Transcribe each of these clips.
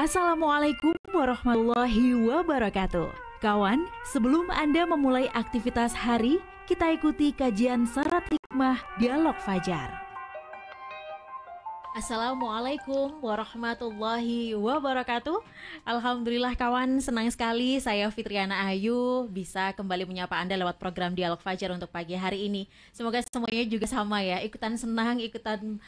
Assalamualaikum warahmatullahi wabarakatuh. Kawan, sebelum Anda memulai aktivitas hari, kita ikuti kajian Serat Hikmah Dialog Fajar. Assalamualaikum warahmatullahi wabarakatuh. Alhamdulillah kawan, senang sekali saya Fitriana Ayu bisa kembali menyapa Anda lewat program Dialog Fajar untuk pagi hari ini. Semoga semuanya juga sama ya, ikutan senang, ikutan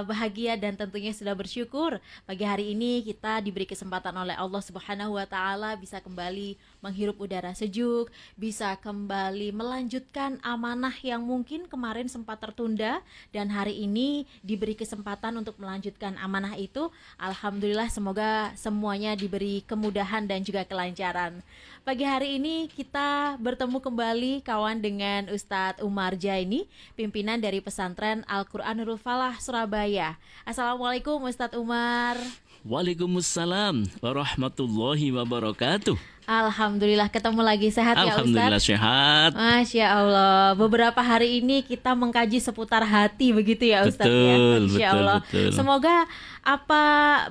bahagia dan tentunya sudah bersyukur. Pagi hari ini kita diberi kesempatan oleh Allah Subhanahu wa taala bisa kembali menghirup udara sejuk, bisa kembali melanjutkan amanah yang mungkin kemarin sempat tertunda dan hari ini diberi kesempatan untuk melanjutkan amanah itu. Alhamdulillah, semoga semuanya diberi kemudahan dan juga kelancaran. Pagi hari ini kita bertemu kembali kawan dengan Ustadz Umar Jaini, pimpinan dari pesantren Al-Quran Nurul Falah Surabaya. Assalamualaikum Ustadz Umar. Waalaikumsalam warahmatullahi wabarakatuh. Alhamdulillah ketemu lagi, sehat ya Ustadz? Alhamdulillah sehat. Masya Allah, beberapa hari ini kita mengkaji seputar hati begitu ya Ustadz ya? Masya Allah. Betul. Semoga apa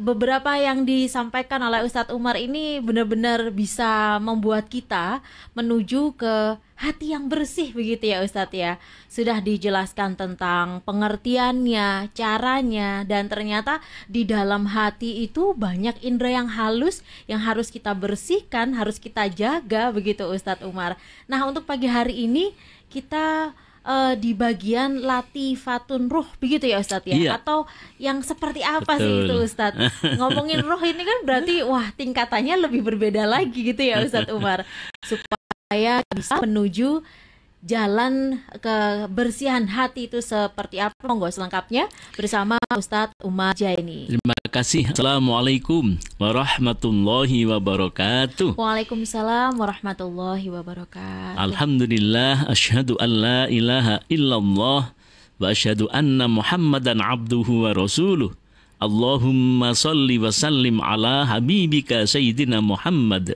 beberapa yang disampaikan oleh Ustadz Umar ini benar-benar bisa membuat kita menuju ke hati yang bersih begitu ya Ustadz ya. Sudah dijelaskan tentang pengertiannya, caranya, dan ternyata di dalam hati itu banyak indera yang halus yang harus kita bersihkan, harus kita jaga begitu Ustadz Umar. Nah, untuk pagi hari ini kita di bagian latifatun ruh begitu ya Ustadz ya? Iya. Atau yang seperti apa sih itu Ustadz? Ngomongin ruh ini kan berarti wah tingkatannya lebih berbeda lagi gitu ya Ustadz Umar, supaya bisa menuju jalan kebersihan hati itu seperti apa? Monggo selengkapnya bersama Ustadz Umar Jaini. Terima kasih. Assalamualaikum warahmatullahi wabarakatuh. Waalaikumsalam warahmatullahi wabarakatuh. Alhamdulillah, asyhadu an la ilaha illallah wa asyhadu anna Muhammadan abduhu wa rasuluh. Allahumma salli wa sallim ala habibika sayyidina Muhammad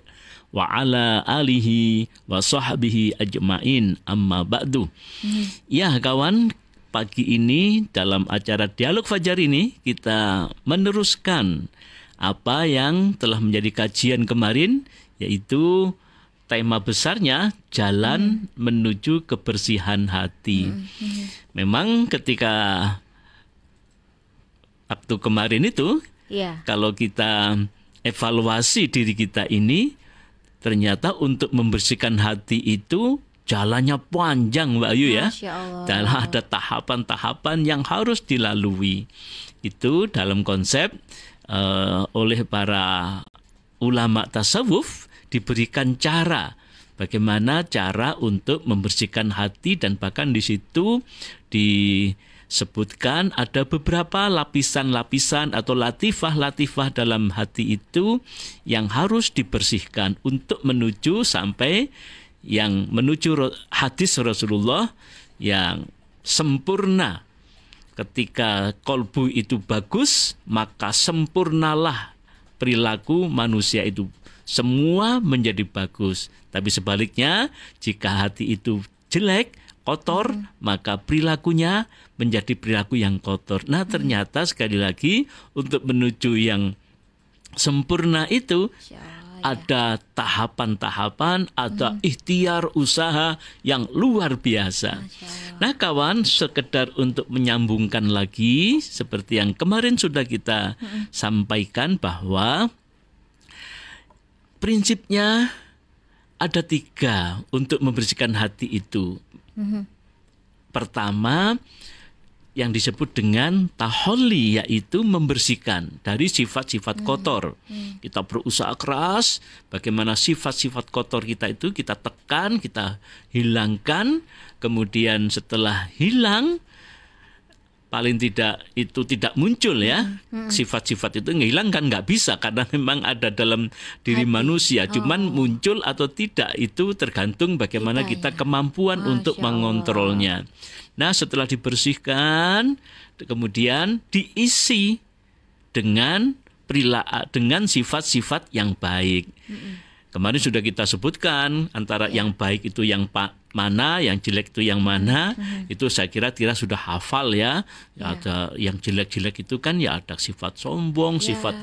wa ala alihi wa sahbihi ajma'in, amma ba'du. Ya kawan, pagi ini dalam acara Dialog Fajar ini kita meneruskan apa yang telah menjadi kajian kemarin, yaitu tema besarnya jalan menuju kebersihan hati. Memang ketika waktu kemarin itu, kalau kita evaluasi diri kita ini, ternyata untuk membersihkan hati itu jalannya panjang Mbak Ayu ya. Dan ada tahapan-tahapan yang harus dilalui. Itu dalam konsep oleh para ulama tasawuf diberikan cara. Bagaimana cara untuk membersihkan hati, dan bahkan di situ disebutkan ada beberapa lapisan-lapisan atau latifah-latifah dalam hati itu yang harus dibersihkan untuk menuju sampai yang menuju hadis Rasulullah yang sempurna. Ketika kolbu itu bagus, maka sempurnalah perilaku manusia itu. Semua menjadi bagus. Tapi sebaliknya, jika hati itu jelek, kotor, maka perilakunya menjadi perilaku yang kotor. Nah, ternyata sekali lagi untuk menuju yang sempurna itu ada tahapan-tahapan, ada ikhtiar usaha yang luar biasa. Nah kawan, sekedar untuk menyambungkan lagi seperti yang kemarin sudah kita sampaikan, bahwa prinsipnya ada 3 untuk membersihkan hati itu. Pertama, yang disebut dengan taholli, yaitu membersihkan dari sifat-sifat kotor. Kita berusaha keras bagaimana sifat-sifat kotor kita itu kita tekan, kita hilangkan. Kemudian setelah hilang, paling tidak itu tidak muncul ya. Sifat-sifat itu menghilangkan nggak bisa, karena memang ada dalam diri manusia. Cuman muncul atau tidak itu tergantung bagaimana kita kemampuan untuk mengontrolnya. Nah, setelah dibersihkan, kemudian diisi dengan sifat-sifat yang baik. Kemarin sudah kita sebutkan antara yang baik itu yang mana, yang jelek itu yang mana. Itu saya kira sudah hafal ya. Ada yang jelek-jelek itu kan ya ada sifat sombong, sifat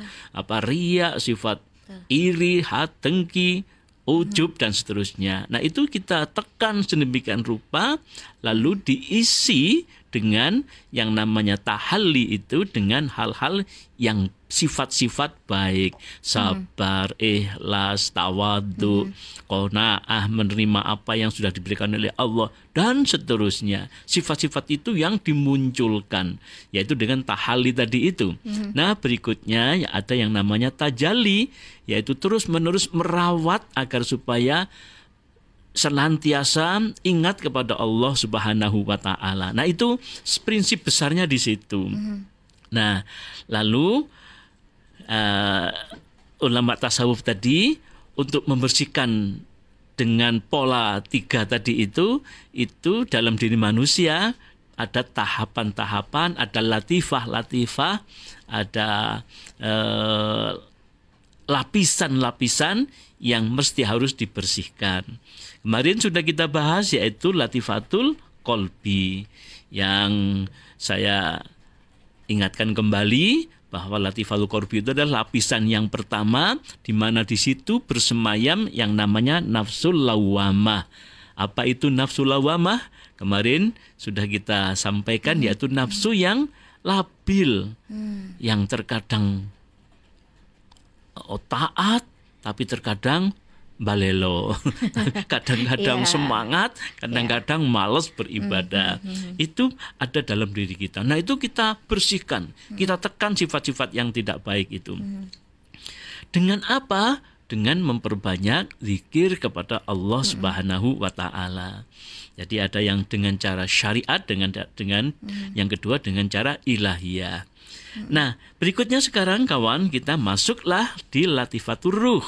ria, sifat iri, dengki, ujub dan seterusnya. Nah, itu kita tekan sedemikian rupa lalu diisi dengan yang namanya tahalli itu dengan hal-hal yang sifat-sifat baik, sabar, ikhlas, tawadhu, qanaah, menerima apa yang sudah diberikan oleh Allah dan seterusnya. Sifat-sifat itu yang dimunculkan yaitu dengan tahalli tadi itu. Nah, berikutnya ada yang namanya tajalli, yaitu terus-menerus merawat agar supaya senantiasa ingat kepada Allah Subhanahu wa taala. Nah, itu prinsip besarnya di situ. Nah, lalu ulama tasawuf tadi untuk membersihkan dengan pola 3 tadi itu dalam diri manusia ada tahapan-tahapan, ada latifah-latifah, ada lapisan-lapisan yang mesti harus dibersihkan. Kemarin sudah kita bahas yaitu latifatul qalbi, yang saya ingatkan kembali bahwa latifatul qalbi itu adalah lapisan yang pertama di mana di situ bersemayam yang namanya nafsul lawamah. Apa itu nafsul lawamah? Kemarin sudah kita sampaikan yaitu nafsu yang labil, yang terkadang taat tapi terkadang balelo, kadang-kadang semangat, kadang-kadang malas beribadah. Itu ada dalam diri kita. Nah, itu kita bersihkan, kita tekan sifat-sifat yang tidak baik itu. Dengan apa? Dengan memperbanyak zikir kepada Allah Subhanahu wa taala. Jadi ada yang dengan cara syariat, dengan yang kedua dengan cara ilahiyah. Nah, berikutnya sekarang kawan, kita masuklah di latifatur ruh,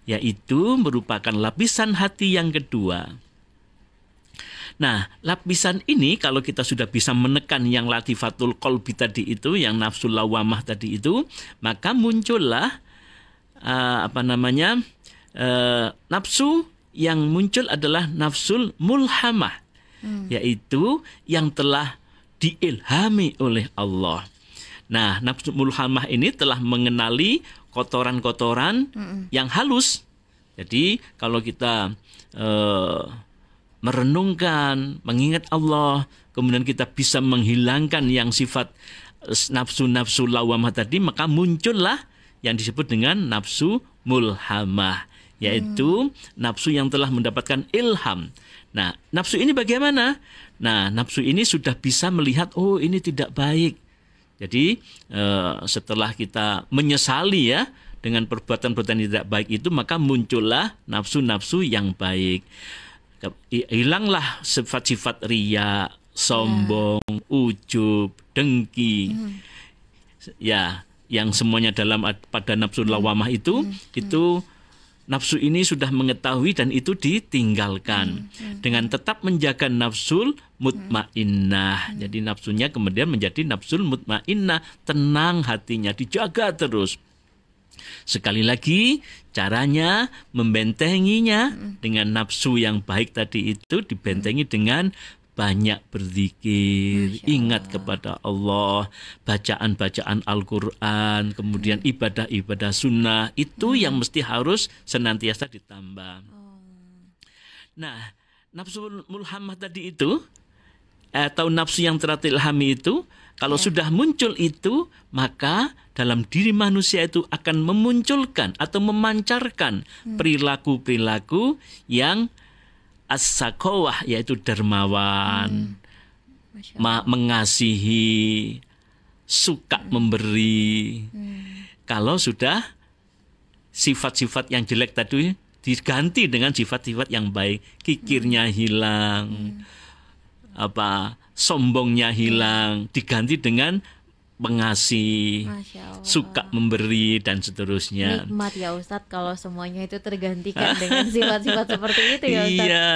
yaitu merupakan lapisan hati yang kedua. Nah, lapisan ini kalau kita sudah bisa menekan yang latifatul qalbi tadi itu, yang nafsul lawamah tadi itu, maka muncullah nafsu yang muncul adalah nafsul mulhamah, yaitu yang telah diilhami oleh Allah. Nah, nafsu mulhamah ini telah mengenali kotoran-kotoran yang halus. Jadi kalau kita merenungkan, mengingat Allah, kemudian kita bisa menghilangkan yang sifat nafsu-nafsu lawamah tadi, maka muncullah yang disebut dengan nafsu mulhamah, yaitu nafsu yang telah mendapatkan ilham. Nah, nafsu ini bagaimana? Nah, nafsu ini sudah bisa melihat, oh ini tidak baik. Jadi setelah kita menyesali ya dengan perbuatan-perbuatan yang tidak baik itu, maka muncullah nafsu-nafsu yang baik. Hilanglah sifat-sifat riya, sombong, ujub, dengki. Ya, yang semuanya pada nafsu lawamah itu nafsu ini sudah mengetahui dan itu ditinggalkan dengan tetap menjaga nafsul mutmainnah. Jadi nafsunya kemudian menjadi nafsul mutmainnah, tenang hatinya, dijaga terus. Sekali lagi caranya membentenginya dengan nafsu yang baik tadi itu dibentengi dengan banyak berzikir, ingat kepada Allah, bacaan-bacaan Al-Quran, kemudian ibadah-ibadah sunnah, itu yang mesti harus senantiasa ditambah. Nah, nafsu mulhamah tadi itu, atau nafsu yang terilhami itu, kalau sudah muncul itu, maka dalam diri manusia itu akan memunculkan atau memancarkan perilaku-perilaku yang as-sakawah, yaitu dermawan, mengasihi, suka memberi. Kalau sudah sifat-sifat yang jelek tadi diganti dengan sifat-sifat yang baik, kikirnya hilang, sombongnya hilang, diganti dengan pengasih, suka memberi dan seterusnya. Nikmat ya Ustadz kalau semuanya itu tergantikan dengan sifat-sifat seperti itu ya Ustadz. Iya,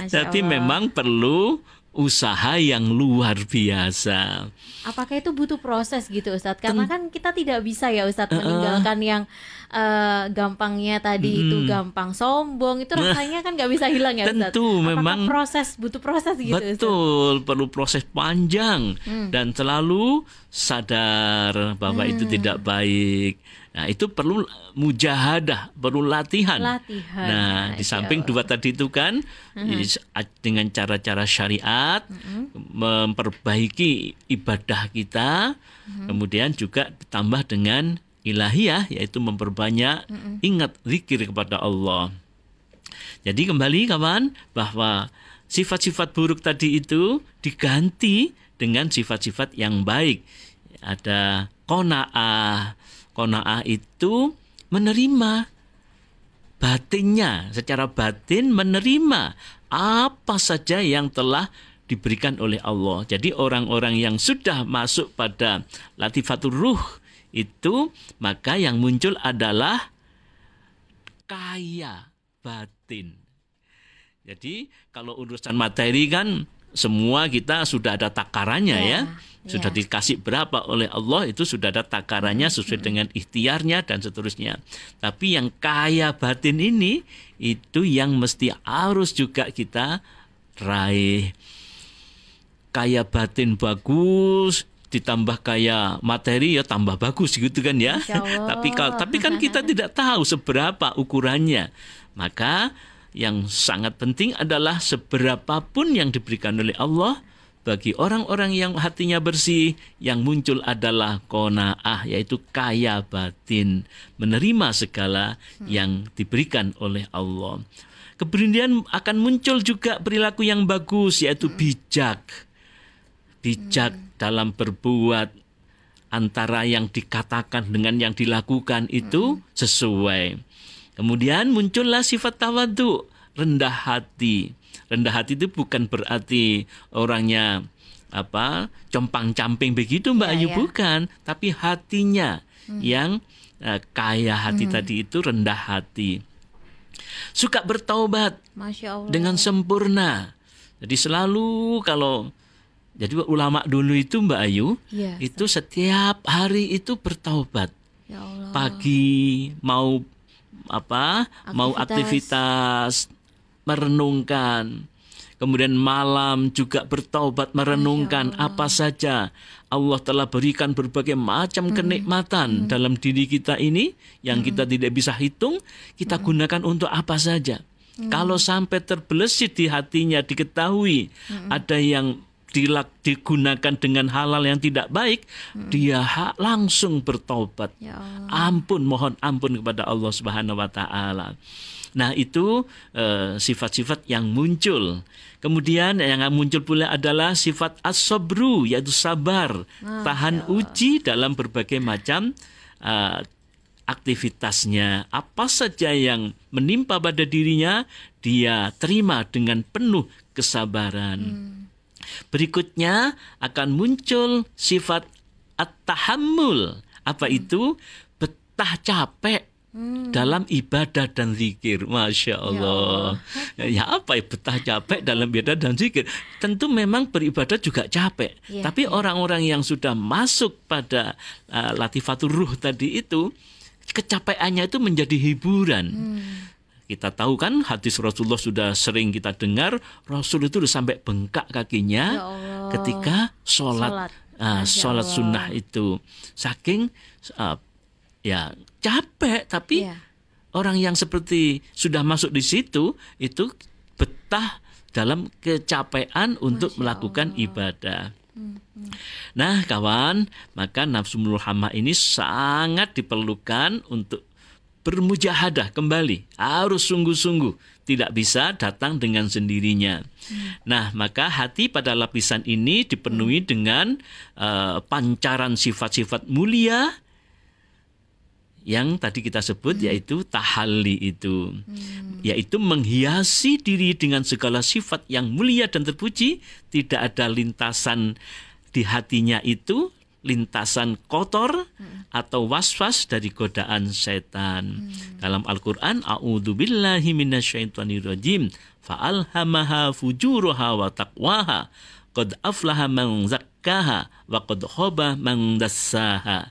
jadi memang perlu usaha yang luar biasa. Apakah itu butuh proses gitu Ustadz? Karena kan kita tidak bisa ya Ustadz meninggalkan yang gampangnya tadi itu gampang sombong, itu rasanya kan nggak bisa hilang ya Ustadz. Tentu Apakah memang butuh proses gitu Ustadz? betul, perlu proses panjang dan selalu sadar bahwa itu tidak baik. Nah, itu perlu mujahadah, perlu latihan. Nah, di samping dua tadi itu kan dengan cara-cara syariat memperbaiki ibadah kita, kemudian juga ditambah dengan ilahiyah, yaitu memperbanyak ingat zikir kepada Allah. Jadi kembali kawan, bahwa sifat-sifat buruk tadi itu diganti dengan sifat-sifat yang baik. Ada qanaah. Qanaah itu menerima batinnya, secara batin menerima apa saja yang telah diberikan oleh Allah. Jadi orang-orang yang sudah masuk pada latifatul ruh itu, maka yang muncul adalah kaya batin. Jadi kalau urusan materi kan semua kita sudah ada takarannya ya. Sudah dikasih berapa oleh Allah, itu sudah ada takarannya sesuai dengan ikhtiarnya dan seterusnya. Tapi yang kaya batin ini, itu yang mesti harus juga kita raih. Kaya batin bagus, ditambah kaya materi ya tambah bagus gitu kan ya. Tapi kan kita tidak tahu seberapa ukurannya. Maka yang sangat penting adalah seberapapun yang diberikan oleh Allah, bagi orang-orang yang hatinya bersih, yang muncul adalah qanaah, yaitu kaya batin, menerima segala yang diberikan oleh Allah. Kemudian akan muncul juga perilaku yang bagus, yaitu bijak. Bijak dalam berbuat, antara yang dikatakan dengan yang dilakukan itu sesuai. Kemudian muncullah sifat tawadhu, rendah hati. Rendah hati itu bukan berarti orangnya compang-camping begitu Mbak Ayu, bukan, tapi hatinya yang kaya hati tadi itu rendah hati. Suka bertaubat dengan sempurna. Jadi selalu jadi ulama dulu itu Mbak Ayu, itu setiap hari itu bertaubat. Ya Allah. Pagi mau aktivitas merenungkan, kemudian malam juga bertaubat merenungkan apa saja Allah telah berikan berbagai macam kenikmatan dalam diri kita ini yang kita tidak bisa hitung, kita gunakan untuk apa saja. Kalau sampai terbelesit di hatinya, diketahui ada yang digunakan dengan halal yang tidak baik, dia langsung bertobat. Ya Allah. Mohon ampun kepada Allah Subhanahu wa taala. Nah, itu sifat-sifat yang muncul. Kemudian yang muncul pula adalah sifat as-sabru, yaitu sabar, tahan uji dalam berbagai macam aktivitasnya. Apa saja yang menimpa pada dirinya, dia terima dengan penuh kesabaran. Berikutnya akan muncul sifat at-tahammul. Apa itu? Betah capek dalam ibadah dan zikir. Masya Allah. Ya apa ya betah capek dalam ibadah dan zikir? Tentu memang beribadah juga capek. Tapi orang-orang yang sudah masuk pada latifatul ruh tadi itu, kecapeannya itu menjadi hiburan. Kita tahu kan hadis Rasulullah sudah sering kita dengar, Rasul itu sampai bengkak kakinya ketika sholat sunnah itu. Saking capek, tapi orang yang seperti sudah masuk di situ itu betah dalam kecapean untuk melakukan ibadah. Nah kawan, maka nafsu mulhamah ini sangat diperlukan untuk bermujahadah kembali, harus sungguh-sungguh, tidak bisa datang dengan sendirinya. Nah, maka hati pada lapisan ini dipenuhi dengan pancaran sifat-sifat mulia yang tadi kita sebut, yaitu tahalli itu, yaitu menghiasi diri dengan segala sifat yang mulia dan terpuji. Tidak ada lintasan di hatinya itu lintasan kotor atau waswas dari godaan setan. Dalam Al-Qur'an, a'udzubillahi minasyaitonirrajim, fa'alhamaha fujuraha wa taqwaha, qad aflaha man zakkaha wa qad khaba man dassaha.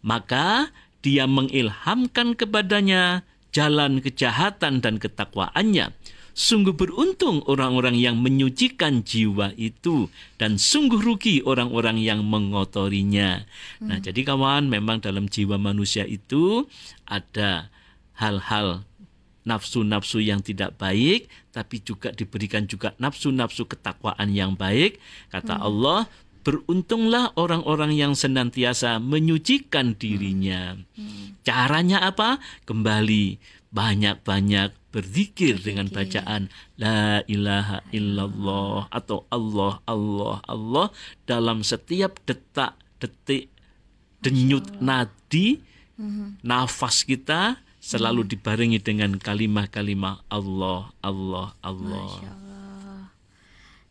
Maka dia mengilhamkan kepadanya jalan kejahatan dan ketakwaannya. Sungguh beruntung orang-orang yang menyucikan jiwa itu, dan sungguh rugi orang-orang yang mengotorinya. Nah, jadi kawan, memang dalam jiwa manusia itu ada hal-hal nafsu-nafsu yang tidak baik, tapi juga diberikan juga nafsu-nafsu ketakwaan yang baik. Kata Allah, beruntunglah orang-orang yang senantiasa menyucikan dirinya. Caranya apa? Kembali banyak-banyak berzikir dengan bacaan La ilaha illallah atau Allah, Allah, Allah dalam setiap detak-detik denyut nadi nafas kita selalu dibarengi dengan kalimah-kalimah Allah, Allah, Allah. Masya Allah.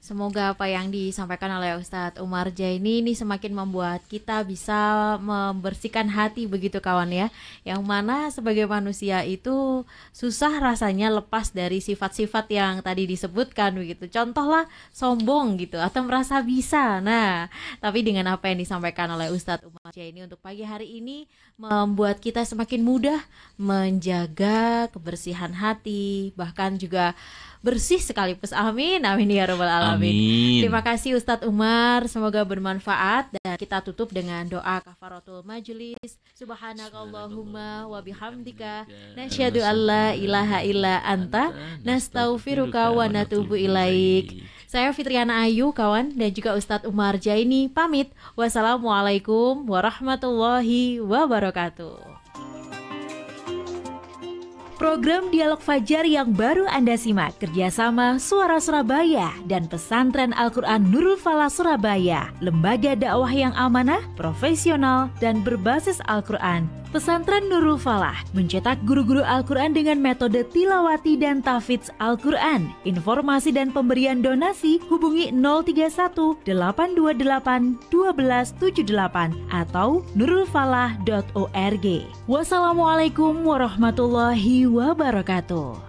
Semoga apa yang disampaikan oleh Ustadz Umar Jaini ini semakin membuat kita bisa membersihkan hati begitu kawan ya. Yang mana sebagai manusia itu susah rasanya lepas dari sifat-sifat yang tadi disebutkan begitu. Contohlah sombong gitu atau merasa bisa. Nah, tapi dengan apa yang disampaikan oleh Ustadz Umar Jaini untuk pagi hari ini membuat kita semakin mudah menjaga kebersihan hati, bahkan juga bersih sekaligus. Amin, amin ya rabbal alamin. Amin. Terima kasih Ustadz Umar, semoga bermanfaat, dan kita tutup dengan doa kafaratul majlis. Subhanakallahumma wa bihamdika nasyhadu alla ilaha illa anta nastaghfiruka wa natubu ilaik. Saya Fitriana Ayu kawan, dan juga Ustadz Umar Jaini pamit. Wassalamualaikum warahmatullahi wabarakatuh. Program Dialog Fajar yang baru Anda simak kerjasama Suara Surabaya dan Pesantren Al-Quran Nurul Falah Surabaya, lembaga dakwah yang amanah, profesional, dan berbasis Al-Quran. Pesantren Nurul Falah mencetak guru-guru Al-Quran dengan metode tilawati dan tahfidz Al-Quran. Informasi dan pemberian donasi hubungi 031 828 1278 atau nurulfalah.org. Wassalamualaikum warahmatullahi wabarakatuh.